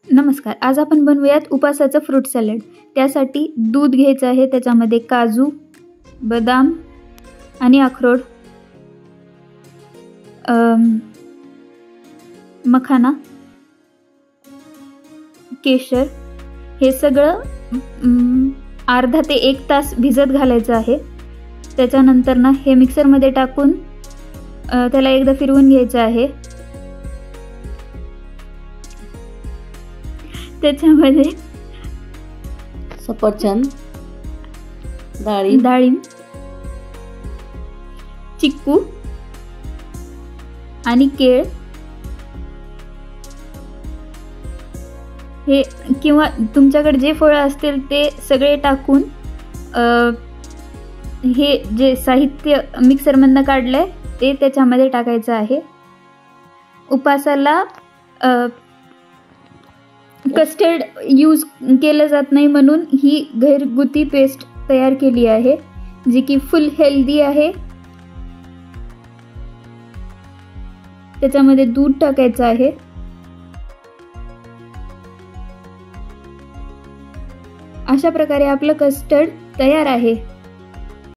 नमस्कार. आज आपण बनवूयात उपासाचं फ्रूट सॅलड. त्यासाठी दूध घ्यायचं आहे, त्याच्यामध्ये काजू, बदाम आणि अक्रोड, मखाना, केशर हे सगळं अर्धा ते 1 तास भिजत घालायचं आहे. त्याच्यानंतर ना हे मिक्सरमध्ये टाकून त्याला एकदा फिरवून घ्यायचं आहे. त्याच्यामध्ये सफरचंद, डाळिंब, चिक्कू आणि केळ हे किंवा तुमच्याकडे जे फळं असतील ते सगळे टाकून हे जे साहित्य मिक्सरमधनं काढलंय ते त्याच्यामध्ये टाकायचं आहे. उपासाला कस्टर्ड यूज केलं जात नाही म्हणून ही घरगुती पेस्ट तयार केली आहे, जी की फुल हेल्दी आहे. त्याच्यामध्ये दूध टाकायचं आहे. अशा प्रकारे आपलं कस्टर्ड तयार आहे.